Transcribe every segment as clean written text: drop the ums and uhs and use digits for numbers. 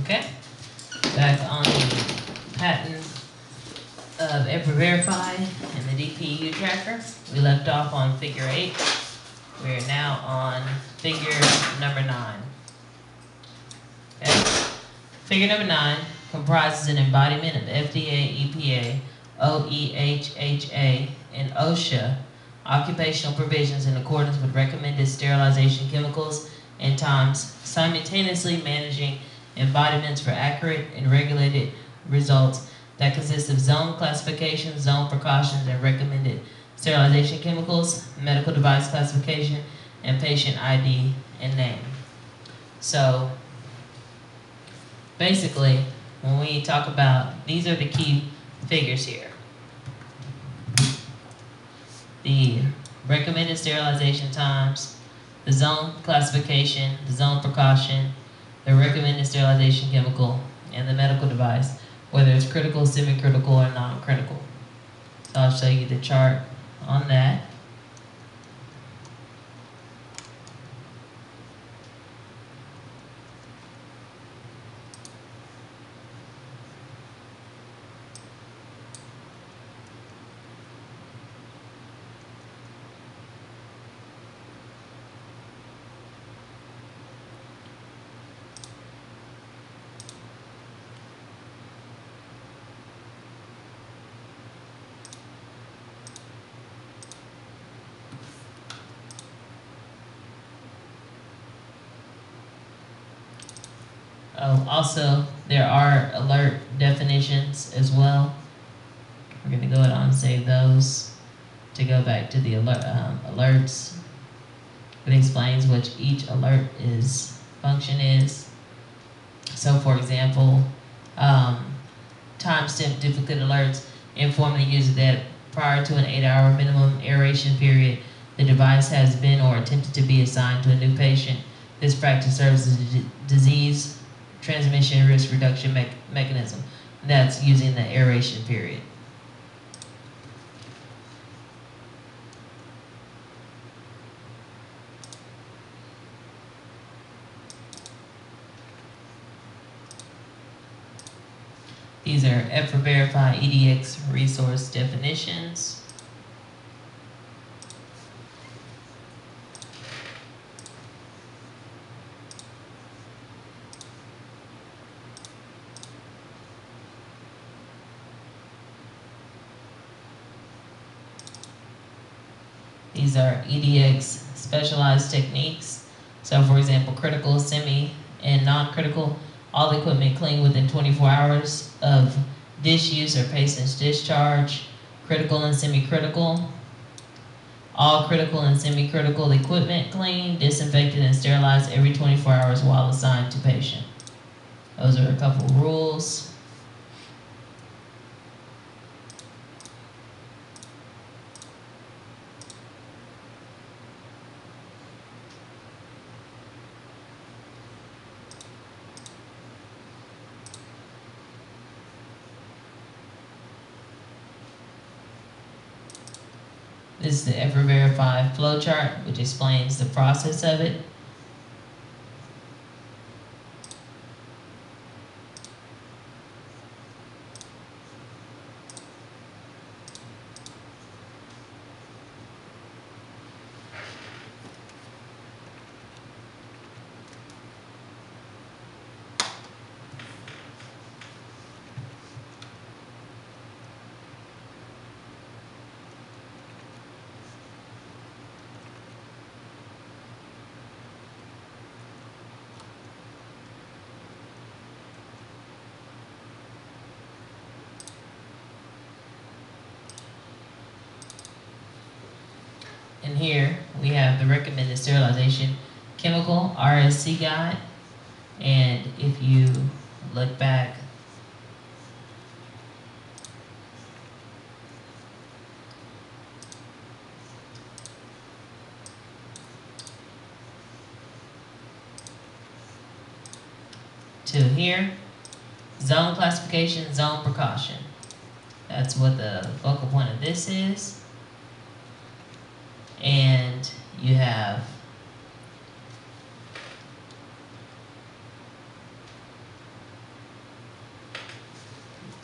Okay, back on the patent of H.E.R and the DPU tracker. We left off on figure 8. We are now on figure number 9. Okay. Figure number 9 comprises an embodiment of FDA, EPA, OEHHA, and OSHA occupational provisions in accordance with recommended sterilization chemicals and times, simultaneously managing embodiments for accurate and regulated results that consist of zone classification, zone precautions, and recommended sterilization chemicals, medical device classification, and patient ID and name. So basically, when we talk about, these are the key figures here. The recommended sterilization times, the zone classification, the zone precaution, the recommended sterilization chemical, and the medical device, whether it's critical, semi-critical, or non-critical. So I'll show you the chart on that. Also, there are alert definitions as well. We're going to go ahead and save those to go back to the alerts. It explains what each alert function is. So, for example, timestamp duplicate alerts inform the user that prior to an 8-hour minimum aeration period, the device has been or attempted to be assigned to a new patient. This practice serves as a disease transmission risk reduction mechanism. That's using the aeration period. These are H.E.R EDX resource definitions. These are EDX specialized techniques. So for example, critical, semi, and non-critical, all equipment cleaned within 24 hours of disuse or patient's discharge. Critical and semi-critical. All critical and semi-critical equipment cleaned, disinfected, and sterilized every 24 hours while assigned to patient. Those are a couple of rules. This is the H.E.R flowchart, which explains the process of it. And here we have the recommended sterilization chemical RSC guide. And if you look back, to here, zone classification, zone precaution. That's what the focal point of this is. And you have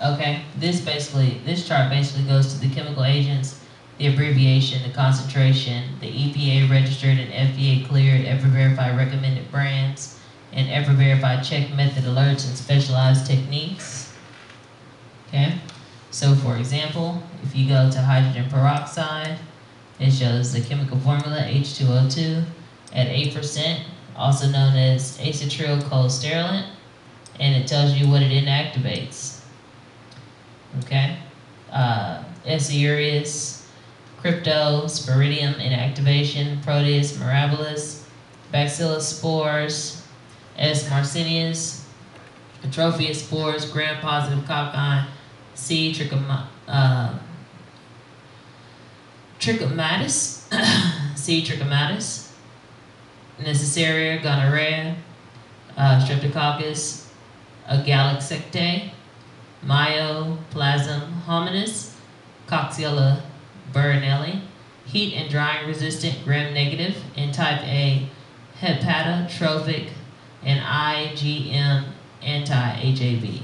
Okay, this chart basically goes to the chemical agents, the abbreviation, the concentration, the EPA registered and FDA cleared, ever verified recommended brands, and ever verified check method alerts and specialized techniques. Okay, so for example, if you go to hydrogen peroxide, it shows the chemical formula H2O2 at 8%, also known as acetylcholine, and it tells you what it inactivates. Okay, H.E.R, crypto, sporidium inactivation, proteus mirabilis, bacillus spores, S. marcinius, atrophius spores, gram-positive cocci, C. trichomatis, C. trichomatis, Neisseria, gonorrhea, streptococcus, galaxectae, myoplasm hominis, Coxiella burrinelli, heat and drying resistant, gram-negative, and type A hepatotrophic, and IgM anti-HAV.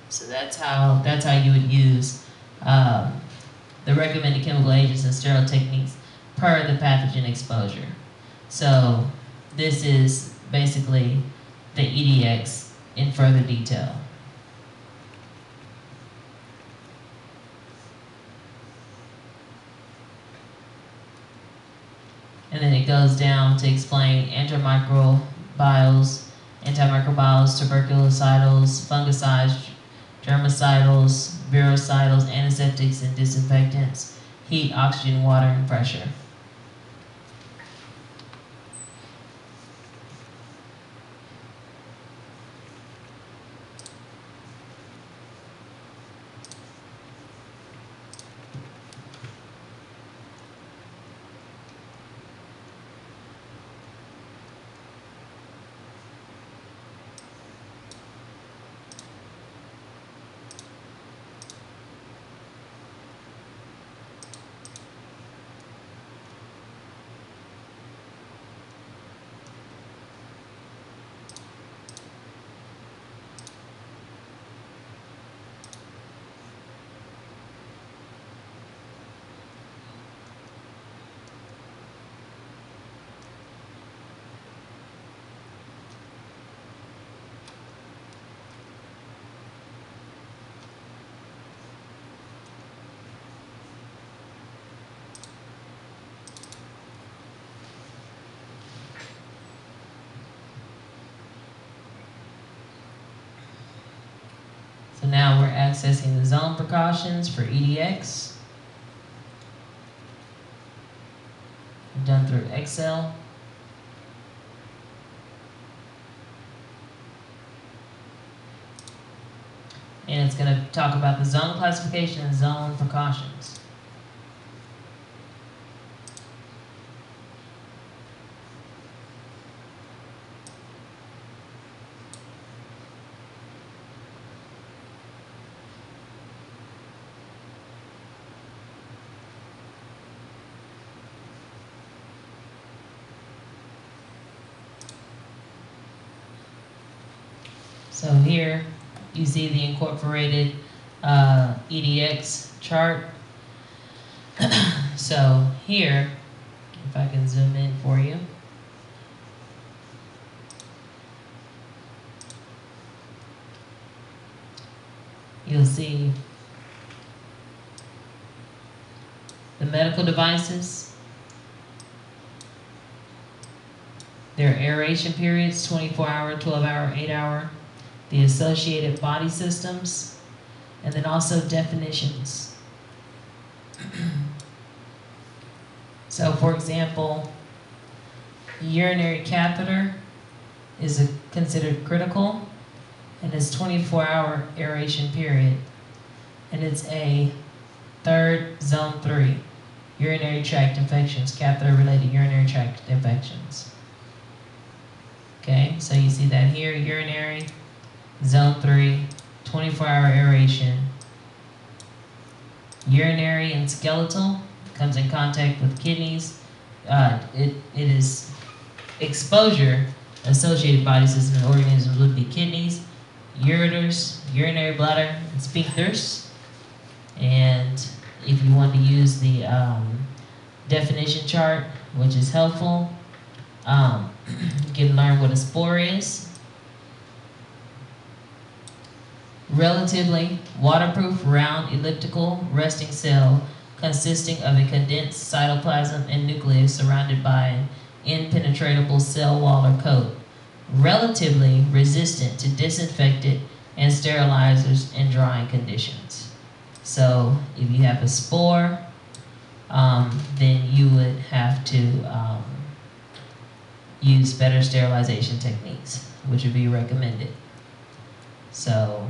So that's how you would use the recommended chemical agents and sterile techniques per the pathogen exposure. So this is basically the EDX in further detail. And then it goes down to explain antimicrobials, tuberculocidals, fungicides, germicidals, virucidals, antiseptics, and disinfectants, heat, oxygen, water, and pressure. So now we're accessing the zone precautions for EDX. Done through Excel. And it's going to talk about the zone classification and zone precautions. So here you see the incorporated EDX chart. So here, if I can zoom in for you. You'll see the medical devices, their aeration periods, 24-hour, 12-hour, 8-hour, the associated body systems, and then also definitions. So for example, urinary catheter is considered critical, and it's 24-hour aeration period, and it's a third zone 3, urinary tract infections, catheter-related urinary tract infections. Okay, so you see that here, urinary, zone 3, 24-hour aeration. Urinary and skeletal comes in contact with kidneys. It is exposure associated body systems and organisms would be kidneys, ureters, urinary bladder, and sphincters. And if you want to use the definition chart, which is helpful, you can learn what a spore is. Relatively waterproof, round, elliptical, resting cell consisting of a condensed cytoplasm and nucleus surrounded by an impenetrable cell wall or coat. Relatively resistant to disinfectant and sterilizers in drying conditions. So if you have a spore, then you would have to use better sterilization techniques, which would be recommended. So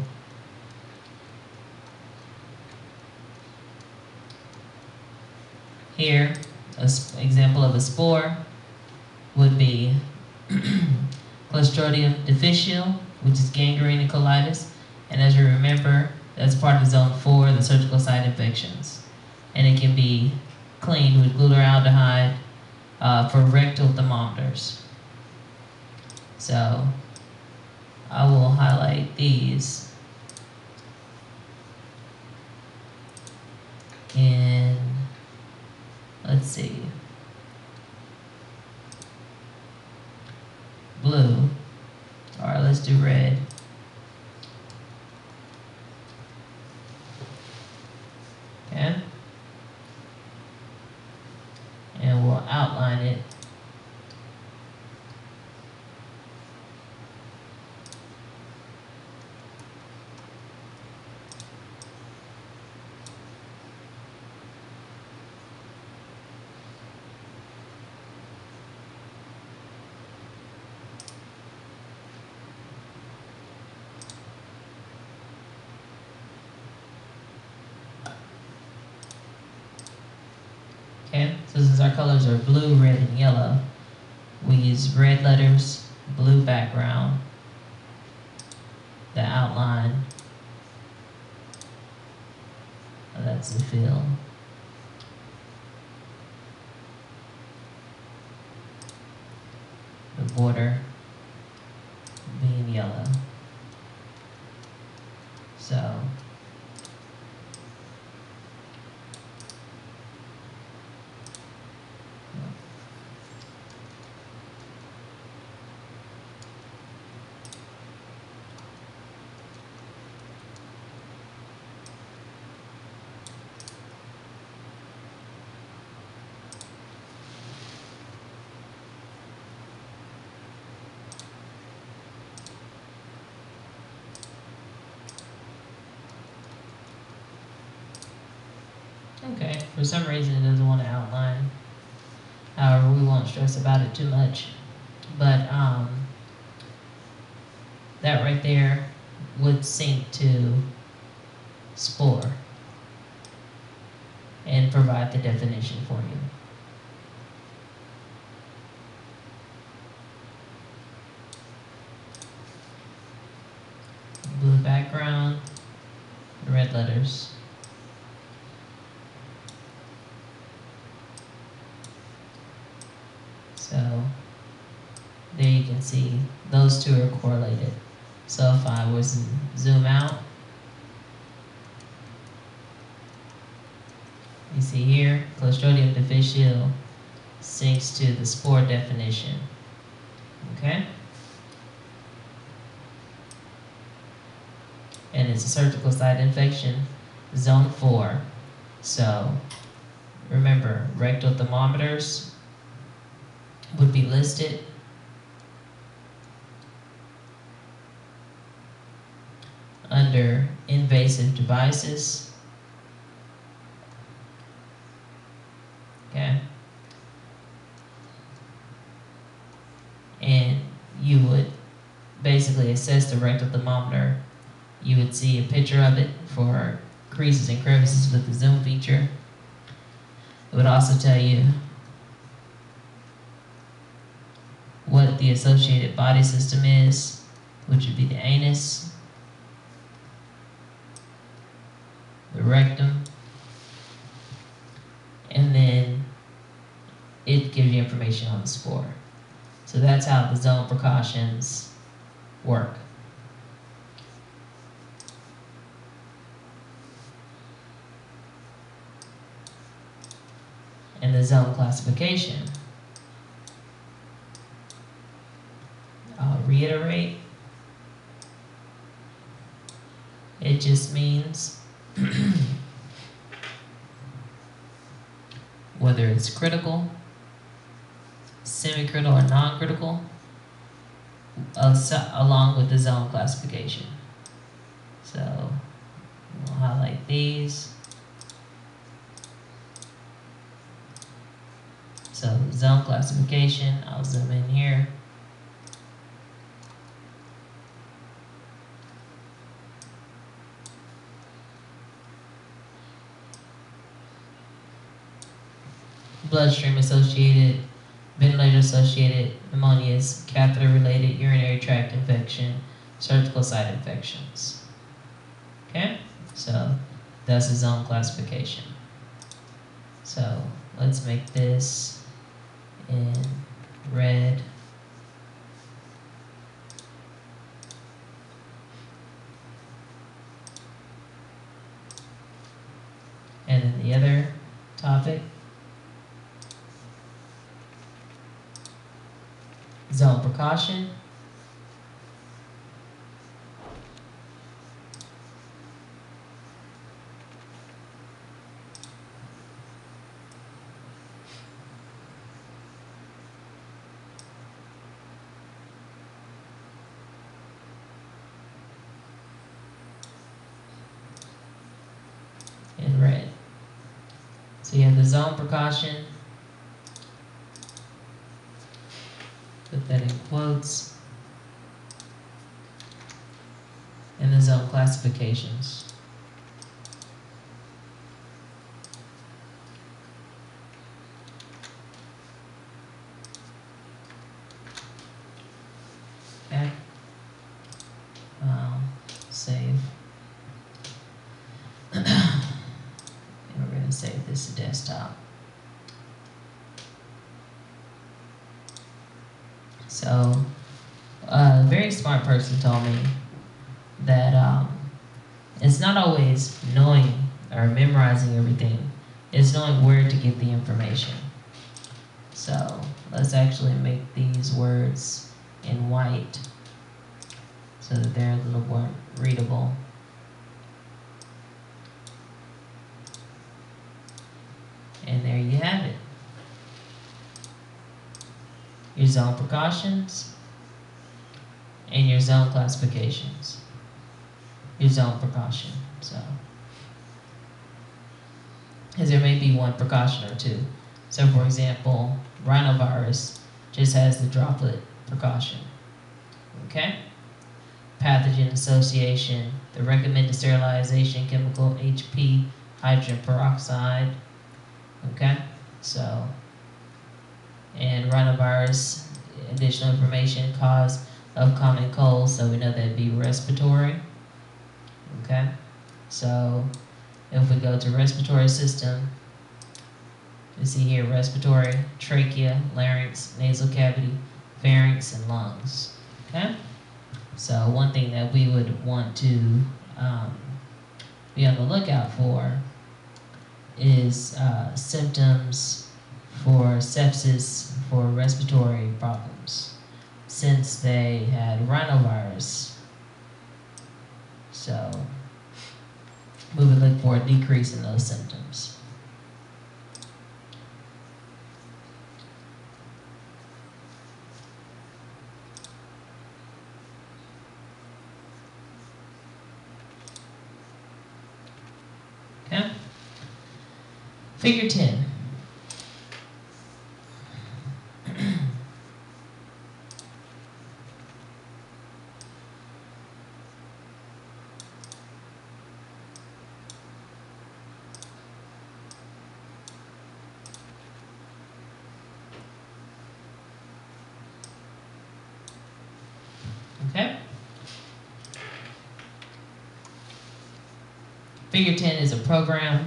here, an example of a spore would be Clostridium difficile, which is gangrene and colitis. And as you remember, that's part of zone 4, the surgical site infections. And it can be cleaned with glutaraldehyde for rectal thermometers. So I will highlight these in, let's see, blue. All right, let's do red. Okay. And we'll outline it. Okay, so since our colors are blue, red, and yellow, we use red letters, blue background, the outline, that's the fill. The border being yellow. So okay, for some reason it doesn't want to outline. However, we won't stress about it too much. But that right there would sync to spore and provide the definition for you. Blue background, red letters. So there you can see those two are correlated. So if I was to zoom out, you see here, Clostridium difficile syncs to the spore definition. Okay? And it's a surgical site infection, zone 4. So remember, rectal thermometers would be listed. Under invasive devices. Okay. And you would basically assess the rectal thermometer. You would see a picture of it for creases and crevices with the zoom feature. It would also tell you what the associated body system is, which would be the anus, the rectum, and then it gives you information on the spore. So that's how the zone precautions work. the zone classification, I'll reiterate, it just means whether it's critical, semi-critical, or non-critical, along with the zone classification. So we'll highlight these. So zone classification, I'll zoom in here. Bloodstream associated, ventilator associated pneumonias, catheter related urinary tract infection, surgical site infections. Okay, so that's the zone classification. So let's make this in red. And then the other topic, zone precaution. In red. So you have the zone precaution. Put that in quotes. And the zone classifications. Okay. Save. And we're going to save this to desktop. So, a very smart person told me that it's not always knowing or memorizing everything, it's knowing where to get the information. So, let's actually make these words in white so that they're a little more readable. And there you have it. Your zone precautions and your zone classifications. Your zone precaution. So, because there may be one precaution or two. So, for example, rhinovirus just has the droplet precaution. Okay? Pathogen association, the recommended sterilization chemical HP, hydrogen peroxide. Okay? So, and rhinovirus, additional information, cause of common cold, so we know that'd be respiratory. Okay, so if we go to respiratory system, you see here respiratory, trachea, larynx, nasal cavity, pharynx, and lungs. Okay, so one thing that we would want to be on the lookout for is symptoms for sepsis for respiratory problems, since they had rhinovirus. So we would look for a decrease in those symptoms. Okay. Figure 10. Okay? Figure 10 is a program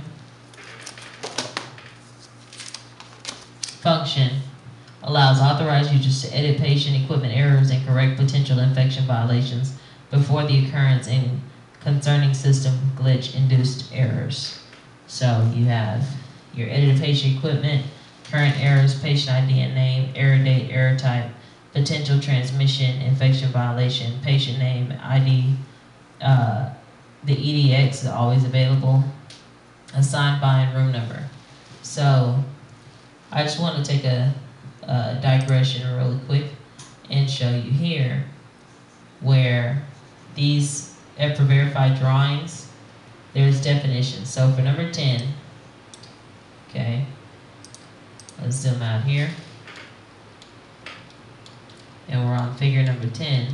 function, allows authorized users to edit patient equipment errors and correct potential infection violations before the occurrence in concerning system glitch induced errors. So you have your edited patient equipment, current errors, patient ID and name, error date, error type, potential transmission, infection violation, patient name, ID, the EDX is always available, assigned by and room number. So I just want to take a digression really quick and show you here where these for verified drawings, there's definitions. So for number 10, okay, let's zoom out here. And we're on figure number 10.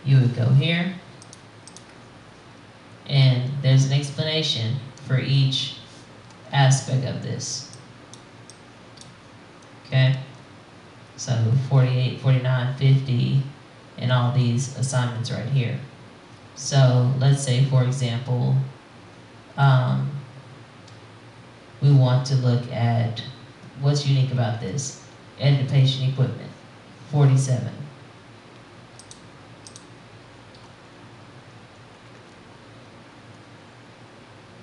You would go here, and there's an explanation for each aspect of this. Okay? So 48, 49, 50, and all these assignments right here. So let's say, for example, we want to look at what's unique about this. Edit patient equipment, 47.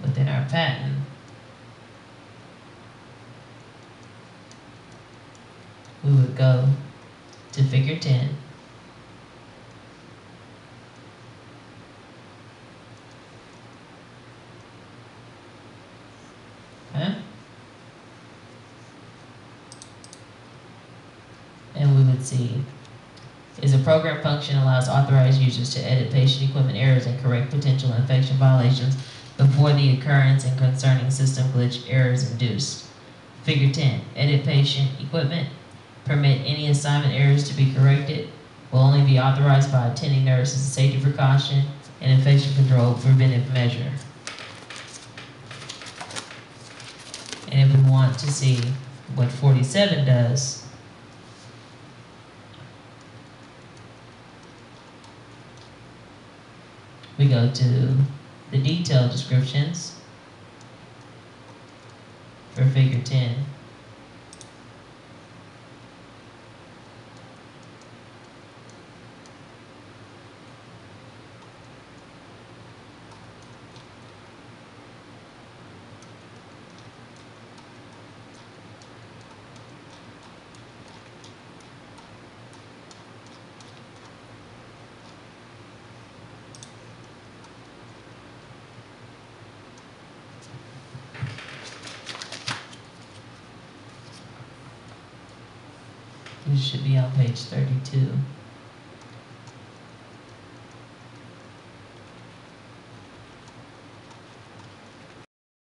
Within our patent, we would go to figure 10. Okay? And we would see is a program function allows authorized users to edit patient equipment errors and correct potential infection violations before the occurrence and concerning system glitch errors induced. Figure 10, edit patient equipment. Permit any assignment errors to be corrected. Will only be authorized by attending nurse as a safety precaution and infection control preventive measure. And if we want to see what 47 does, we go to the detailed descriptions for figure 10. This should be on page 32.